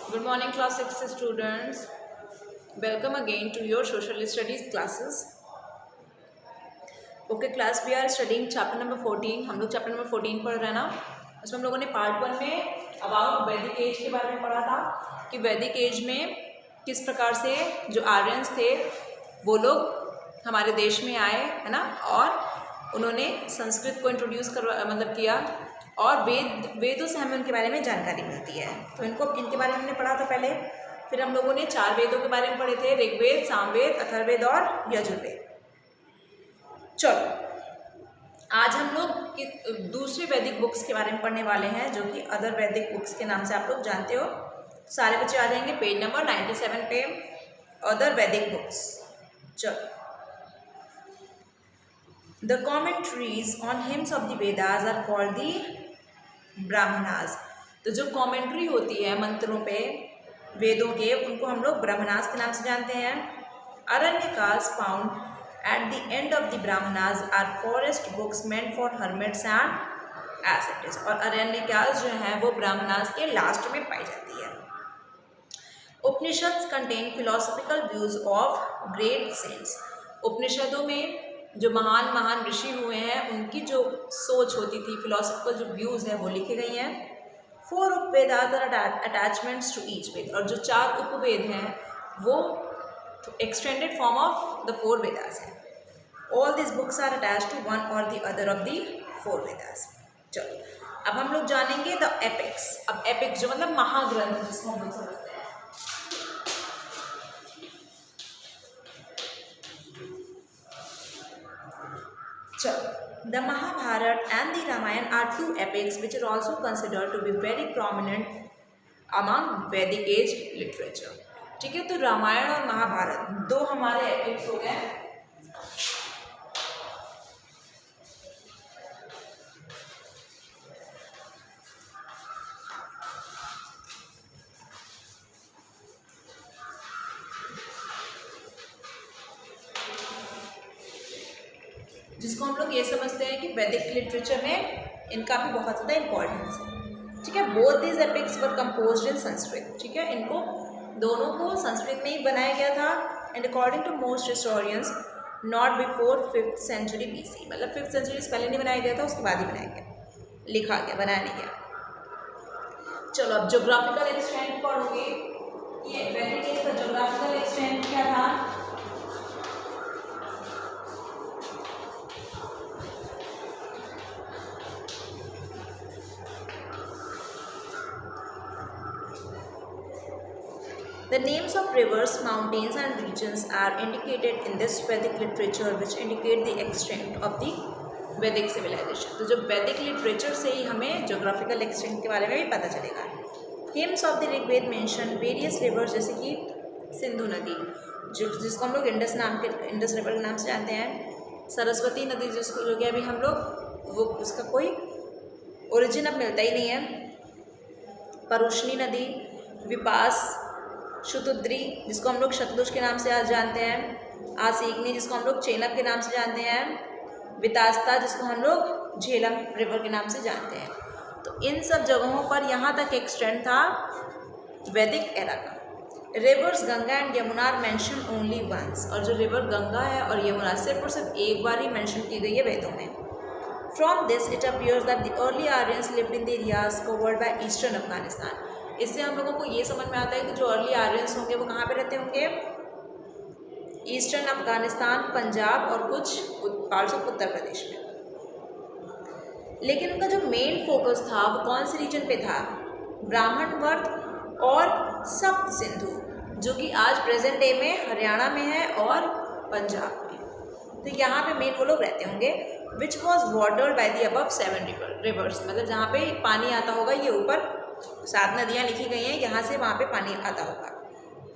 Good morning, class 6 students. Welcome again to your social studies classes. Okay, class we are studying chapter number 14. हम लोग chapter number 14 पढ़ रहे हैं ना. उसमें हम लोगों ने part 1 में about वैदिक एज के बारे में पढ़ा था कि वैदिक एज में किस प्रकार से जो आर्यंस थे वो लोग हमारे देश में आए, है ना, और उन्होंने संस्कृत को इंट्रोड्यूस किया और वेदों से हमें उनके बारे में जानकारी मिलती है. तो इनके बारे में हमने पढ़ा था पहले. फिर हम लोगों ने 4 वेदों के बारे में पढ़े थे, ऋग्वेद, सामवेद, अथर्ववेद और यजुर्वेद. चलो आज हम लोग दूसरी वैदिक बुक्स के बारे में पढ़ने वाले हैं जो कि अदर वैदिक बुक्स के नाम से आप लोग जानते हो. सारे बच्चे आ जाएंगे पेज नंबर 97 पे, अदर वैदिक बुक्स. चलो, the commentaries on hymns of the Vedas are called the Brahmanas. तो जो कमेंट्री होती है मंत्रों पे वेदों के, उनको हम लोग ब्राह्मणास के नाम से जानते हैं. Aranyakas found at the end of the Brahmanas are forest books meant for hermits and ascetics. और अरण्यकास जो है वो ब्राह्मणास के लास्ट में पाई जाती है. Upanishad contain philosophical views of great saints. उपनिषदों में जो महान महान ऋषि हुए हैं उनकी जो सोच होती थी, फिलोसॉफिकल जो व्यूज़ हैं वो लिखे गई हैं. 4 Upavedas are attachments to each Veda. और जो 4 उपवेद हैं वो extended form of the 4 Vedas हैं. All this books are attach to one or the other of the 4 Vedas. चलो अब हम लोग जानेंगे द एपिक्स. अब एपिक्स जो मतलब महाग्रंथ जिसको हम लोग समझते हैं. चलो, the Mahabharata and the Ramayana are 2 epics which are also considered to be very prominent among Vedic age literature. ठीक है, तो रामायण और महाभारत 2 हमारे एपिक्स हो गए. जिसको हम लोग ये समझते हैं कि वैदिक लिटरेचर में इनका भी बहुत ज़्यादा इम्पोर्टेंस है. ठीक है, both these epics were composed in Sanskrit. ठीक है, इनको दोनों को संस्कृत में ही बनाया गया था. And according to most historians not before 5th century BC. मतलब 5th सेंचुरी से पहले नहीं बनाया गया था, उसके बाद ही बनाया गया, लिखा गया, बनाया नहीं गया. चलो अब जोग्राफिकल एक्सटेंट पढ़ोगे. ये वैदिक एज का जोग्राफिकल एक्सटेंट क्या था? The names of rivers, mountains and regions are indicated in this Vedic literature which indicate the extent of the Vedic civilization. तो जो वैदिक लिटरेचर से ही हमें जोग्राफिकल एक्सटेंट के बारे में भी पता चलेगा. Hymns of the Rigveda mention various rivers जैसे कि सिंधु नदी जिसको हम लोग इंडस रिवर के नाम से जानते हैं. सरस्वती नदी जिसको जो कि अभी हम लोग वो उसका कोई ओरिजिन अब मिलता ही नहीं है. परुष्णी नदी, विपास, शुतुद्री जिसको हम लोग शतलुज के नाम से आज जानते हैं, आसीगनी जिसको हम लोग चेनब के नाम से जानते हैं, वितास्ता जिसको हम लोग झेलम रिवर के नाम से जानते हैं. तो इन सब जगहों पर यहाँ तक एक्सटेंड था वैदिक एरा का. Rivers Ganga and Yamuna are mention only once. और जो रिवर गंगा है और यमुना सिर्फ और सिर्फ एक बार ही मेंशन की गई है वेदों में. From this it appears that the early Aryans lived in the areas covered by eastern Afghanistan. इससे हम लोगों को ये समझ में आता है कि जो अर्ली आर्यंस होंगे वो कहाँ पे रहते होंगे? ईस्टर्न अफगानिस्तान, पंजाब और कुछ पार्ट्स ऑफ उत्तर प्रदेश में. लेकिन उनका जो मेन फोकस था वो कौन से रीजन पे था? ब्राह्मणवत और सप्त सिंधु जो कि आज प्रेजेंट डे में हरियाणा में है और पंजाब में. तो यहाँ पे मेन वो लोग रहते होंगे. Which was bordered by the above 7 rivers. मतलब जहाँ पे पानी आता होगा, ये ऊपर 7 नदियाँ लिखी गई हैं, यहाँ से वहाँ पे पानी आता होगा.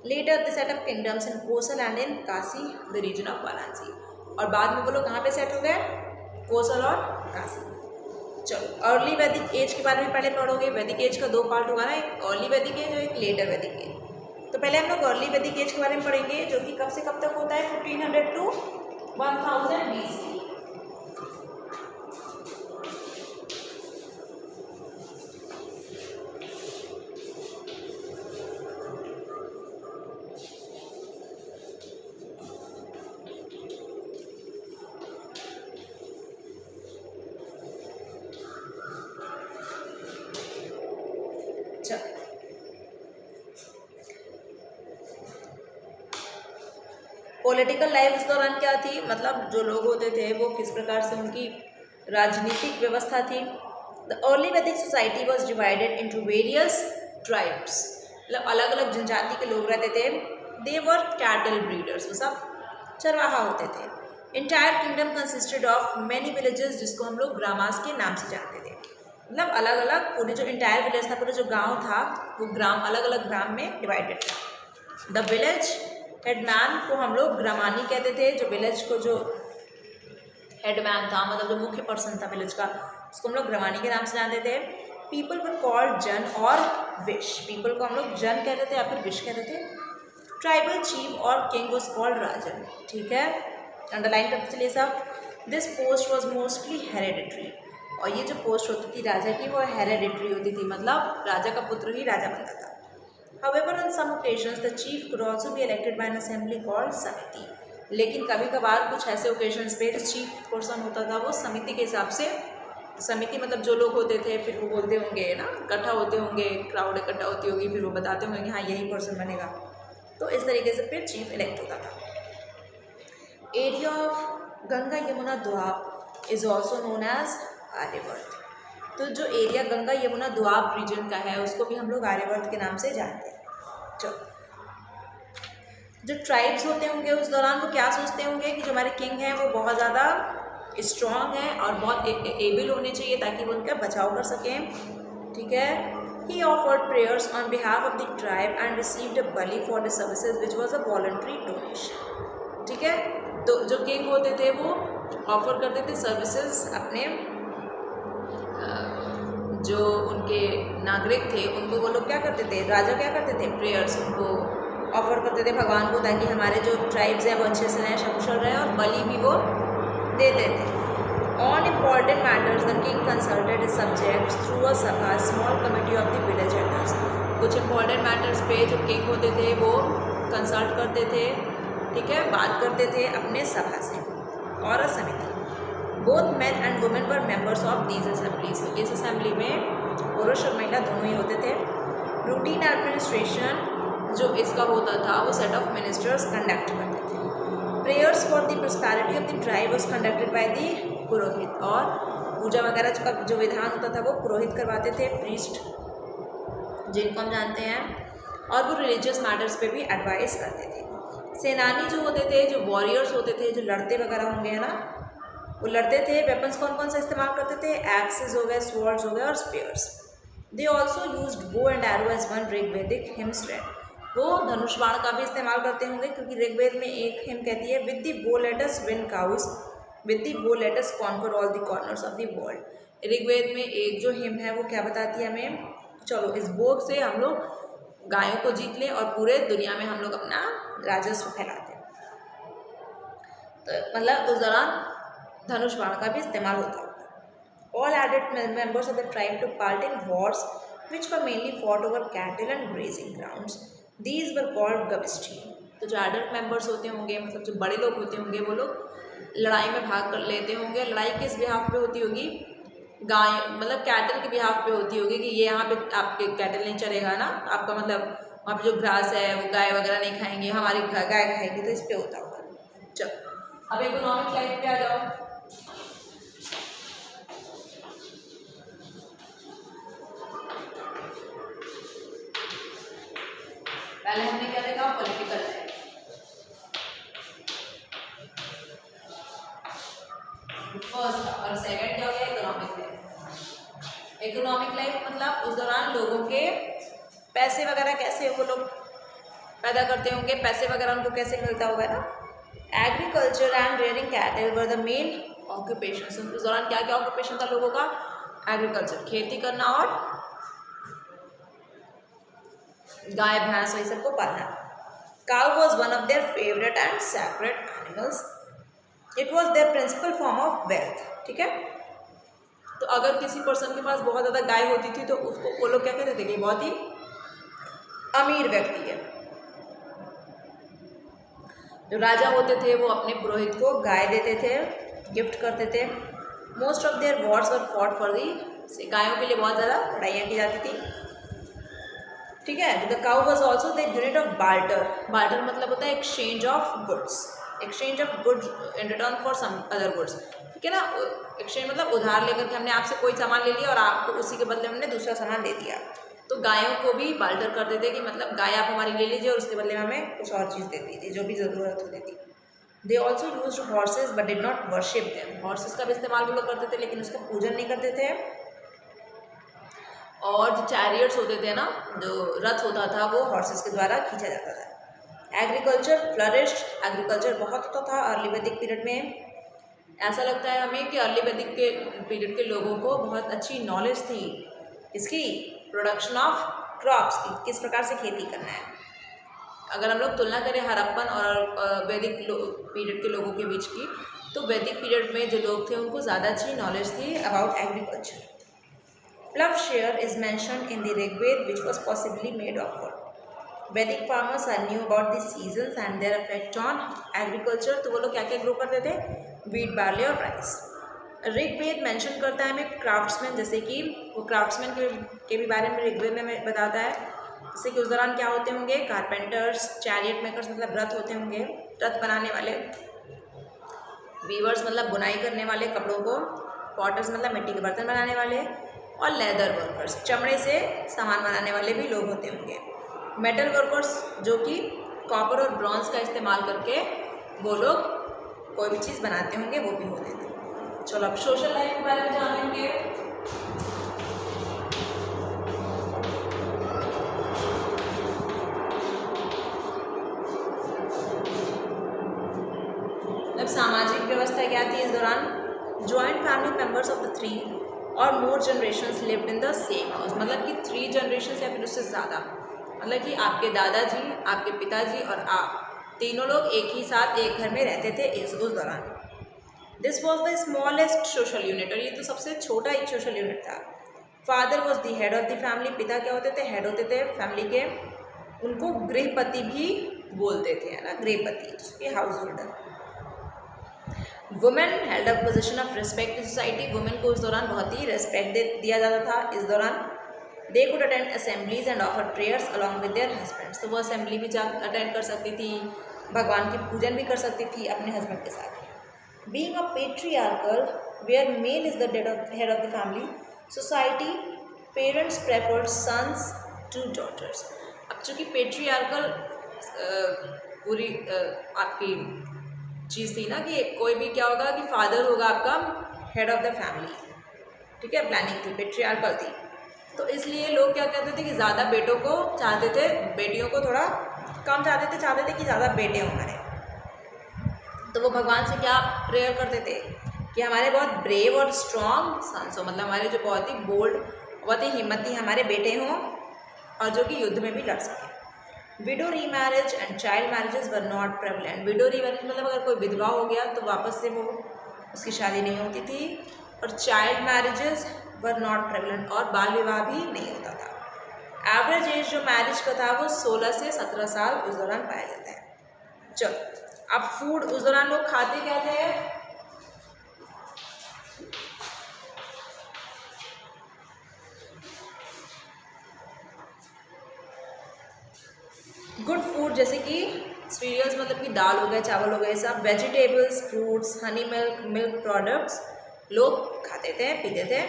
Later the set of kingdoms in Kosala and in Kashi the region of Varanasi. और बाद में वो लोग कहाँ पे सेट हो गए? कोसल और काशी. चलो अर्ली वैदिक एज के बारे में पहले पढ़ोगे. वैदिक एज का 2 पार्ट होगा ना, एक अर्ली वैदिक एज और एक लेटर वैदिक एज. तो पहले हम लोग अर्ली वैदिक एज के बारे में पढ़ेंगे जो कि कब से कब तक होता है? 1500 टू 1000 BC. पॉलिटिकल लाइफ इस दौरान क्या थी, मतलब जो लोग होते थे वो किस प्रकार से उनकी राजनीतिक व्यवस्था थी। द अर्ली वैदिक society was divided into various tribes, मतलब अलग अलग जनजाति के लोग रहते थे। दे वर कैटल ब्रीडर्स, वो सब चरवाहा होते थे। Entire kingdom consisted of many villages, जिसको हम लोग ग्रामास के नाम से जानते थे। मतलब अलग अलग पूरे जो इंटायर विलेज था, पूरा जो गांव था वो ग्राम अलग अलग ग्राम में डिवाइडेड था। द विलेज हेडमैन को हम लोग ग्रामानी कहते थे, जो विलेज को जो हेडमैन था, मतलब जो मुख्य पर्सन था विलेज का, उसको हम लोग ग्रामानी के नाम से जानते थे। पीपल वर कॉल्ड जन और विश, पीपल को हम लोग जन कहते थे या फिर विश कहते थे। ट्राइबल चीफ और किंग वॉज कॉल्ड राजन, ठीक है, अंडरलाइन करते चलिए सब। This post was mostly hereditary, और ये जो पोस्ट होती थी राजा की वो हेरेडिटरी होती थी, मतलब राजा का पुत्र ही राजा बनता था। However, on some occasions the chief could also be elected by an assembly called समिति, लेकिन कभी कभार कुछ ऐसे ओकेजन्स पे जो चीफ पर्सन होता था वो समिति के हिसाब से, समिति मतलब जो लोग होते थे फिर वो बोलते होंगे ना, इकट्ठा होते होंगे, क्राउड इकट्ठा होती होगी, फिर वो बताते होंगे कि हाँ यही पर्सन बनेगा, तो इस तरीके से फिर चीफ इलेक्ट होता था। Area of Ganga Yamuna Doab is also known as Aryavarta, तो जो एरिया गंगा यमुना द्वाब रीजन का है उसको भी हम लोग आर्यवर्त के नाम से जानते हैं। चलो, जो ट्राइब्स होते होंगे उस दौरान वो क्या सोचते होंगे कि जो हमारे किंग हैं वो बहुत ज़्यादा स्ट्रॉन्ग है और बहुत एबल होने चाहिए ताकि वो उनका बचाव कर सकें, ठीक है। ही offered prayers on behalf of the tribe and received a Bali for the services which was a voluntary donation, ठीक है। तो जो किंग होते थे वो ऑफर करते थे सर्विसेज अपने जो उनके नागरिक थे उनको, वो लोग क्या करते थे, राजा क्या करते थे, प्रेयर्स उनको ऑफर करते थे भगवान को, ताकि हमारे जो ट्राइब्स हैं वो अच्छे से रहें, सकुशल रहें, और बलि भी वो देते थे। On important matters the king consulted subjects through a sabha small committee of the village elders, कुछ इंपॉर्टेंट मैटर्स पे जो किंग होते थे वो कंसल्ट करते थे, ठीक है, बात करते थे अपने सभा से और समिति। Both men and women were members of these assemblies, तो इस असेंबली में पुरुष और महिला दोनों ही होते थे। रूटीन एडमिनिस्ट्रेशन जो इसका होता था वो सेट ऑफ मिनिस्टर्स कंडक्ट करते थे। Prayers for the prosperity of the tribe was conducted by the purohit, और पूजा वगैरह का जो विधान होता था वो पुरोहित करवाते थे, प्रीस्ट जिनको हम जानते हैं, और वो रिलीजियस मैटर्स पे भी एडवाइस करते थे। सेनानी जो होते थे, जो वॉरियर्स होते थे, जो लड़ते वगैरह होंगे है ना, वो लड़ते थे। वेपन्स कौन कौन सा इस्तेमाल करते थे, एक्सेस हो गए, स्वॉर्ड्स हो गए और spears. They also used bow and arrow as one Rigvedic hymn states, वो धनुष बाण का भी इस्तेमाल करते होंगे, क्योंकि ऋग्वेद में एक हिम कहती है with the bow let us win cows, with the bow let us conquer all the corners of the world. Rigveda में एक जो हिम है वो क्या बताती है हमें, चलो इस बो से हम लोग गायों को जीत लें और पूरे दुनिया में हम लोग अपना राजस्व फैलाते हैं। तो मतलब उस दौरान धनुष बाण का भी इस्तेमाल होता होगा। ऑल एडेड members of the tribe took part in wars which were mainly fought over cattle and grazing grounds, these were called gavishti. तो जो एडल्ट मेंबर्स होते होंगे, मतलब जो बड़े लोग होते होंगे, वो लोग लड़ाई में भाग कर लेते होंगे। लड़ाई किस बिहाफ पे होती होगी, गाय मतलब कैटल के बिहाफ पे होती होगी कि ये यहाँ पे आपके कैटल नहीं चलेगा ना, आपका मतलब वहाँ पे जो ग्रास है वो गाय वगैरह नहीं खाएंगे, हमारी गाय खाएगी, तो इस पे होता होगा। चलो अब इकोनॉमिक लाइफ पे आ जाओ। पहले हमने क्या देखा, पॉलिटिकल लाइफ, फर्स्ट, और सेकंड क्या हो गया, इकोनॉमिक लाइफ। इकोनॉमिक लाइफ मतलब उस दौरान लोगों के पैसे वगैरह कैसे वो लोग पैदा करते होंगे, पैसे वगैरह उनको कैसे मिलता होगा ना। Agriculture and rearing cattle were the main occupation, उस दौरान क्या क्या ऑक्यूपेशन था लोगों का, एग्रीकल्चर खेती करना और गाय भैंस वही सबको पालना। Cow was one of their favourite and sacred animals, it was their principal form of wealth, ठीक है। तो अगर किसी पर्सन के पास बहुत ज़्यादा गाय होती थी तो उसको वो लोग क्या कहते थे कि बहुत ही अमीर व्यक्ति है। जो राजा होते थे वो अपने पुरोहित को गाय देते थे, गिफ्ट करते थे। Most of their Wars were fought for the, गायों के लिए बहुत ज़्यादा लड़ाइयाँ की जाती थी, ठीक है। The cow was also the unit of barter, barter मतलब होता है exchange of goods, exchange of goods in return for some other goods, ठीक है ना। एक्सचेंज मतलब उधार लेकर के हमने आपसे कोई सामान ले लिया और आपको उसी के बदले हमने दूसरा सामान दे दिया। तो गायों को भी बाल्टर कर देते कि मतलब गाय आप हमारी ले लीजिए और उसके बदले में हमें कुछ और चीज़ दे दीजिए जो भी ज़रूरत होती थी। They also use horse's but did not worship them, horse's का भी इस्तेमाल वो लोग करते थे लेकिन उसका पूजन नहीं करते थे। और जो चैरियट्स होते थे ना, जो रथ होता था वो हॉर्सेज के द्वारा खींचा जाता था। एग्रीकल्चर फ्लरिश्ड, एग्रीकल्चर बहुत होता था अर्ली वैदिक पीरियड में। ऐसा लगता है हमें कि अर्ली वैदिक के पीरियड के लोगों को बहुत अच्छी नॉलेज थी इसकी, प्रोडक्शन ऑफ क्रॉप्स की, किस प्रकार से खेती करना है। अगर हम लोग तुलना करें हड़प्पन और वैदिक पीरियड के लोगों के बीच की, तो वैदिक पीरियड में जो लोग थे उनको ज़्यादा अच्छी नॉलेज थी about agriculture. Ploughshare is mentioned in the Rigved, which was possibly made of wood. Vedic farmers are knew about the seasons and their effect on agriculture. तो वो लोग क्या क्या ग्रो करते थे, wheat, barley और rice. ऋग्वेद मेंशन करता है हमें क्राफ्ट्समैन, जैसे कि वो क्राफ्ट्समैन के भी बारे में ऋग्वेद में बताता है। जैसे कि उस दौरान क्या होते होंगे, कारपेंटर्स, चैरियट मेकर्स मतलब रथ होते होंगे, रथ बनाने वाले, वीवर्स मतलब बुनाई करने वाले कपड़ों को, पॉटर्स मतलब मिट्टी के बर्तन बनाने वाले, और लेदर वर्कर्स चमड़े से सामान बनाने वाले भी लोग होते होंगे। मेटल वर्कर्स जो कि कॉपर और ब्रॉन्ज का इस्तेमाल करके वो लोग कोई भी चीज़ बनाते होंगे, वो भी होते थे। चलो अब सोशल लाइफ के बारे में जानेंगे। अब सामाजिक व्यवस्था क्या थी इस दौरान, joint family members of the 3 or more generations lived in the same house, मतलब कि 3 जनरेशन या फिर उससे ज़्यादा, मतलब कि आपके दादाजी, आपके पिताजी और आप तीनों लोग एक ही साथ एक घर में रहते थे उस दौरान। This was the smallest social unit, और ये तो सबसे छोटा एक सोशल यूनिट था। Father was the head of the family, पिता क्या होते थे, हेड होते थे फैमिली के, उनको गृहपति भी बोलते थे, है ना, गृहपति जिसके house holder. Women held a position of respect in society, women को उस दौरान बहुत ही रिस्पेक्ट दिया जाता था इस दौरान। They could attend assemblies and offer prayers along with their husbands, तो वो असेंबली भी जा अटेंड कर सकती थी, भगवान की पूजन भी कर सकती थी अपने हस्बैंड के साथ। Being a patriarchal where male is the head of the family society, parents preferred sons to daughters. अब चूँकि पेट्रियार्कल पूरी आपकी चीज़ थी ना कि कोई भी क्या होगा कि फादर होगा आपका हेड ऑफ द फैमिली, ठीक है, प्लानिंग थी, पेट्रियार्कल थी, तो इसलिए लोग क्या कहते थे कि ज़्यादा बेटों को चाहते थे, बेटियों को थोड़ा कम चाहते थे कि ज़्यादा बेटे हों हमारे। तो वो भगवान से क्या प्रेयर करते थे कि हमारे बहुत ब्रेव और स्ट्रॉन्ग सन्स हो, मतलब हमारे जो बहुत ही बोल्ड, बहुत ही हिम्मती हमारे बेटे हों और जो कि युद्ध में भी लड़ सकें। Window remarriage and child marriages were not prevalent, window remarriage मतलब अगर कोई विधवा हो गया तो वापस से वो उसकी शादी नहीं होती थी, और child marriages were not prevalent, और बाल विवाह भी नहीं होता था। एवरेज एज जो मैरिज का था वो 16 से 17 साल उस दौरान पाया जाता है। चलो अब फूड उस दौरान लोग खाते क्या थे, गुड फूड जैसे कि सीरियल्स मतलब कि दाल हो गया, चावल हो गए, सब vegetables, fruits, Honey milk, milk products लोग खाते थे, पीते थे।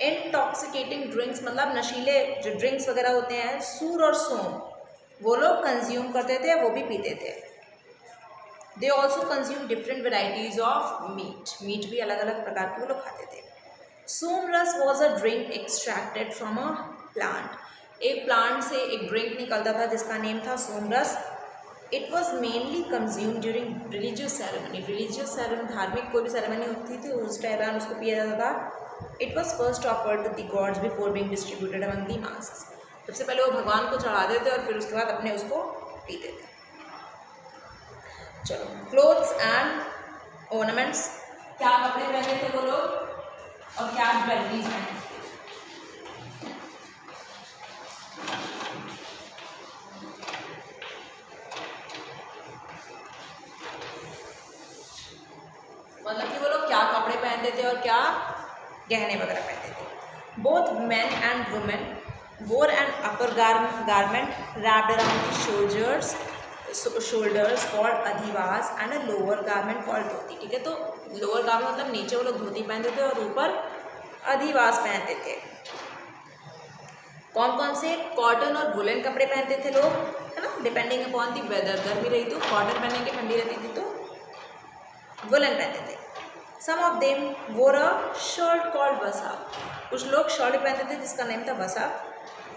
इंटॉक्सिकेटिंग ड्रिंक्स मतलब नशीले जो ड्रिंक्स वगैरह होते हैं, सूर और सौंफ वो लोग कंज्यूम करते थे, वो भी पीते थे। They also consume different varieties of meat, meat भी अलग अलग प्रकार के वो लोग खाते थे। Somras was a drink extracted from a plant, एक प्लांट से एक ड्रिंक निकलता था जिसका नेम था somras. It was mainly consume during religious ceremony, religious ceremony धार्मिक कोई भी सेरेमनी होती थी उस दौरान उसको पिया जाता था। It was first offered to the gods before being distributed among the masses, सबसे पहले वो भगवान को चढ़ा देते और फिर उसके बाद अपने उसको पीते थे। चलो क्लोथ्स एंड ऑर्नामेंट्स, क्या कपड़े पहने थे वो लोग और क्या ज्वेलरीज पहनते थे। मतलब कि वो लोग क्या कपड़े पहनते थे और क्या गहने वगैरह पहनते थे। Both man and women wore an upper garment wrapped around the shoulders shoulders called adhivasa and a lower garment called dhoti. ठीक है, तो लोअर गारमेंट मतलब नीचे वो लोग धोती पहनते थे और ऊपर अधिवास पहनते थे। कौन कौन से? कॉटन और वुलन कपड़े पहनते थे लोग, है ना, डिपेंडिंग अपॉन दी वेदर। गर्मी रही तो कॉटन पहनेंगे, ठंडी रहती थी तो वुलन पहनते थे। सम ऑफ देम वोर अ शर्ट कॉल्ड वसा। कुछ लोग शर्ट पहनते थे जिसका नेम था वसा।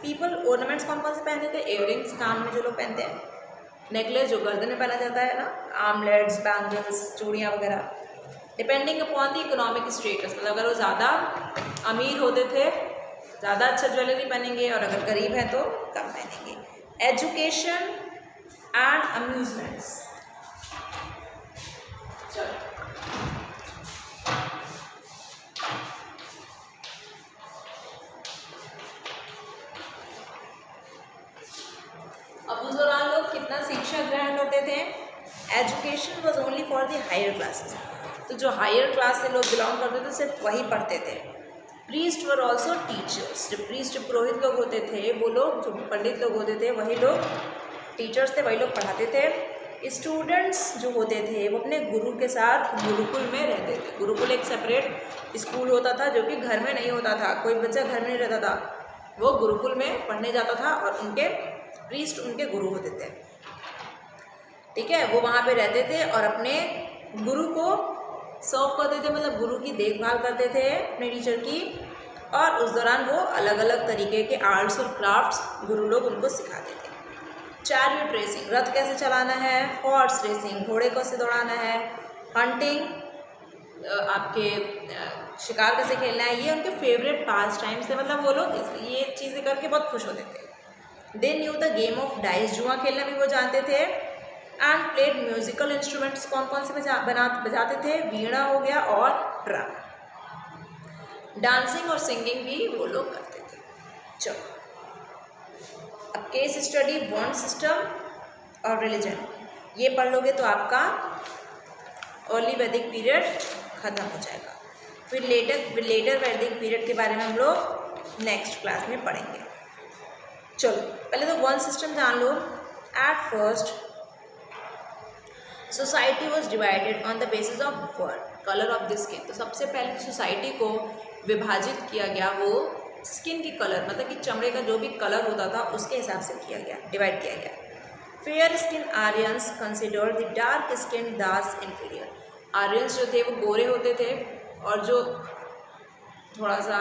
पीपल ऑर्नामेंट्स कौन कौन से पहनते थे? इयररिंग्स, कान में जो लोग पहनते हैं, नेकलेस जो गर्दन में पहना जाता है ना, आर्मलेट्स, बैंगल्स, चूड़ियाँ वगैरह। Depending upon the economic status, मतलब अगर वो ज़्यादा अमीर होते थे ज़्यादा अच्छा ज्वेलरी पहनेंगे और अगर गरीब हैं तो कम पहनेंगे। Education and amusements. अब उस दौरान लोग कितना शिक्षा ग्रहण करते थे? Education was only for the higher classes. तो जो हायर क्लास से लोग बिलोंग करते थे सिर्फ वही पढ़ते थे। Priest were also teachers. जो प्रीस्ट पुरोहित लोग होते थे वो लोग, जो पंडित लोग होते थे वही लोग टीचर्स थे, वही लोग पढ़ाते थे। स्टूडेंट्स जो होते थे वो अपने गुरु के साथ गुरुकुल में रहते थे। गुरुकुल एक सेपरेट स्कूल होता था जो कि घर में नहीं होता था, कोई बच्चा घर में नहीं रहता था, वो गुरुकुल में पढ़ने जाता था और उनके प्रीस्ट उनके गुरु होते थे। ठीक है, वो वहाँ पे रहते थे और अपने गुरु को सर्व करते थे, मतलब गुरु की देखभाल करते थे अपने टीचर की। और उस दौरान वो अलग अलग तरीके के आर्ट्स और क्राफ्ट्स गुरु लोग उनको सिखाते थे। चैरियट रेसिंग, रथ कैसे चलाना है, हॉर्स रेसिंग, घोड़े कैसे दौड़ाना है, हंटिंग, आपके शिकार कैसे खेलना है, ये उनके फेवरेट पास टाइम्स थे। मतलब वो लोग ये चीज़ें करके बहुत खुश होते थे। They knew the game of dice, जुआ खेलना भी वो जानते थे। एंड प्लेड म्यूजिकल इंस्ट्रूमेंट्स, कौन कौन से बजाते थे? वीणा हो गया और ड्रम। डांसिंग और सिंगिंग भी वो लोग करते थे। चलो अब केस स्टडी बॉन्ड सिस्टम और रिलीजन, ये पढ़ लोगे तो आपका अर्ली वैदिक पीरियड खत्म हो जाएगा। फिर लेटर वैदिक पीरियड के बारे में हम लोग नेक्स्ट क्लास में पढ़ेंगे। चलो पहले तो बॉन्ड सिस्टम जान लो। At first society was divided on the basis of colour of the skin. तो सबसे पहले सोसाइटी को विभाजित किया गया वो स्किन की कलर, मतलब कि चमड़े का जो भी कलर होता था उसके हिसाब से किया गया, डिवाइड किया गया। Fair skin Aryans considered the dark skin Das inferior. Aryans जो थे वो गोरे होते थे और जो थोड़ा सा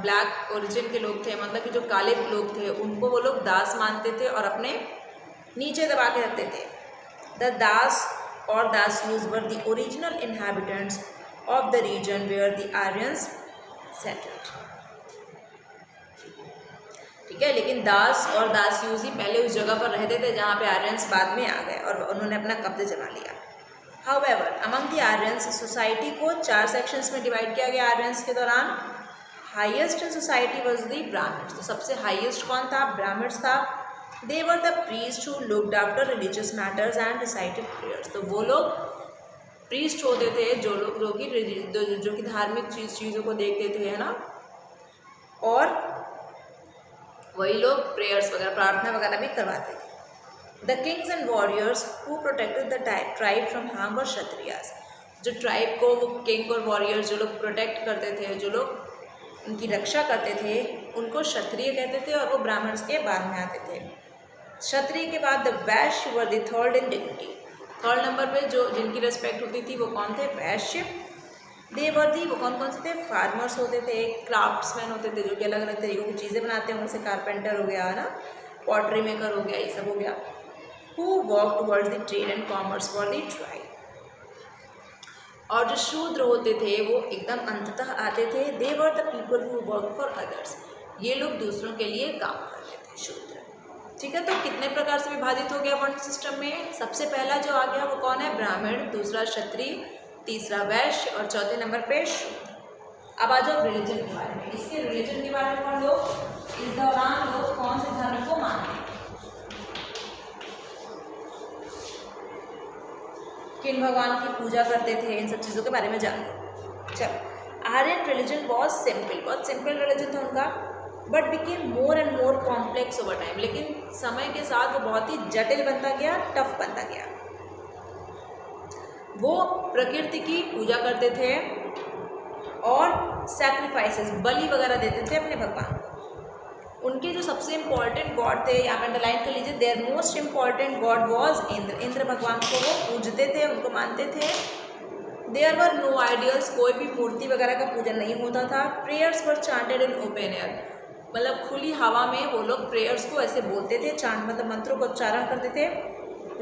ब्लैक ओरिजिन के लोग थे, मतलब कि जो काले लोग थे, उनको वो लोग दास मानते थे और अपने नीचे दबा के रखते थे। The Das or Dasyus were the original inhabitants of the region where the Aryans settled। ठीक है, लेकिन दास और दासयूस ही पहले उस जगह पर रहते थे जहाँ पे आर्यंस बाद में आ गए और उन्होंने अपना कब्जे जमा लिया। However, among the Aryans, society को 4 सेक्शंस में डिवाइड किया गया आर्यंस के दौरान। Highest in society was the brahmins. तो सबसे हाईएस्ट कौन था? ब्राह्मण्स था। They were the priests who looked after religious matters and recited prayers। तो वो लोग प्रीस्ट होते थे जो लोग जो कि धार्मिक चीज़ों को देखते थे, है ना, और वही लोग प्रेयर्स वगैरह, प्रार्थना वगैरह भी करवाते थे। The kings and warriors who protected the tribe from harm were Kshatriyas. जो ट्राइब को वो किंग और वॉरियर्स जो लोग प्रोटेक्ट करते थे, जो लोग उनकी रक्षा करते थे, उनको क्षत्रिय कहते थे और वो ब्राह्मण्स के बाद में आते थे। क्षत्रिय के बाद the Vysya were the third in dignity. Third number पे जो जिनकी रेस्पेक्ट होती थी वो कौन थे? वैश्य। दे वर दी, वो कौन कौन से थे? फार्मर्स होते थे, क्राफ्ट्समैन होते थे जो कि अलग अलग तरीक़ों की चीज़ें बनाते हैं, उनसे कारपेंटर हो गया, है ना, पॉटरी मेकर हो गया, ये सब हो गया। Who work towards the trade and commerce for the tribe. और जो शूद्र होते थे वो एकदम अंततः आते थे। They were the people who work for others. ये लोग दूसरों के लिए काम करते थे, शूद्र। ठीक है, तो कितने प्रकार से विभाजित हो गया वर्ण सिस्टम में? सबसे पहला जो आ गया वो कौन है? ब्राह्मण, दूसरा क्षत्रिय, तीसरा वैश्य और चौथे नंबर पे शूद्र। अब आ जाओ रिलीजन के बारे में। इसके रिलीजन के बारे में पढ़ लो। इस दौरान लोग कौन से धर्म को मानते हैं, किन भगवान की पूजा करते थे, इन सब चीज़ों के बारे में जान लो। चलो, आर्यन रिलीजन वॉज सिंपल, बहुत सिंपल रिलीजन था उनका। But became more and more complex over time, लेकिन समय के साथ वो बहुत ही जटिल बनता गया, टफ बनता गया। वो प्रकृति की पूजा करते थे और सैक्रिफाइसेस, बलि वगैरह देते थे अपने भगवान को। उनके जो सबसे इम्पॉर्टेंट गॉड थे, यहाँ पर अंडरलाइन कर लीजिए, their most important god was Indra. Indra भगवान को वो पूजते थे, उनको मानते थे। देयर वर नो आइडियल्स, कोई भी मूर्ति वगैरह का पूजन नहीं होता था। Prayers were chanted in open air, मतलब खुली हवा में वो लोग प्रेयर्स को ऐसे बोलते थे, चांट मतलब मंत्रों का उच्चारण करते थे।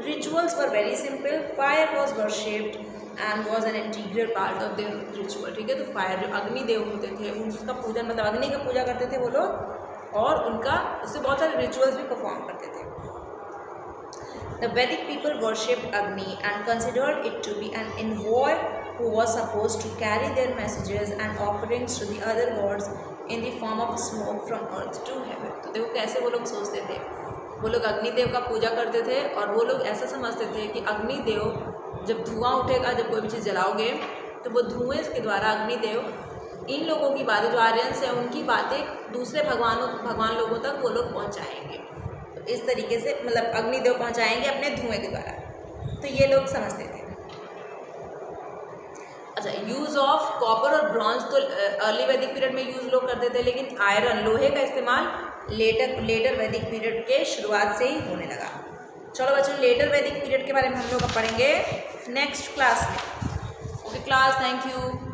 Rituals were very simple, fire was worshipped and was an integral part of their ritual. ठीक है, तो फायर जो अग्निदेव होते थे उसका पूजन मतलब अग्नि का पूजा करते थे वो लोग, और उनका उससे बहुत सारे रिचुअल्स भी परफॉर्म करते थे। The Vedic people worshipped Agni and considered it to be an envoy who was supposed to carry their messages and offerings to the other gods in the form of smoke from earth to heaven। तो देखो कैसे वो लोग सोचते थे, वो लोग अग्निदेव का पूजा करते थे और वो लोग ऐसा समझते थे कि अग्निदेव जब धुआं उठेगा, जब कोई भी चीज़ जलाओगे तो वो धुएं के द्वारा अग्निदेव इन लोगों की बातें, जो आर्यंस हैं उनकी बातें दूसरे भगवान लोगों तक वो लोग पहुँचाएंगे। तो इस तरीके से मतलब अग्निदेव पहुँचाएंगे अपने धुएं के द्वारा, तो ये लोग समझते थे। अच्छा, यूज़ ऑफ कॉपर और ब्रॉन्ज तो अर्ली वैदिक पीरियड में यूज़ लोग करते थे, लेकिन आयरन लोहे का इस्तेमाल लेटर वैदिक पीरियड के शुरुआत से ही होने लगा। चलो बच्चों, लेटर वैदिक पीरियड के बारे में हम लोग अब पढ़ेंगे नेक्स्ट क्लास में। Okay class, thank you.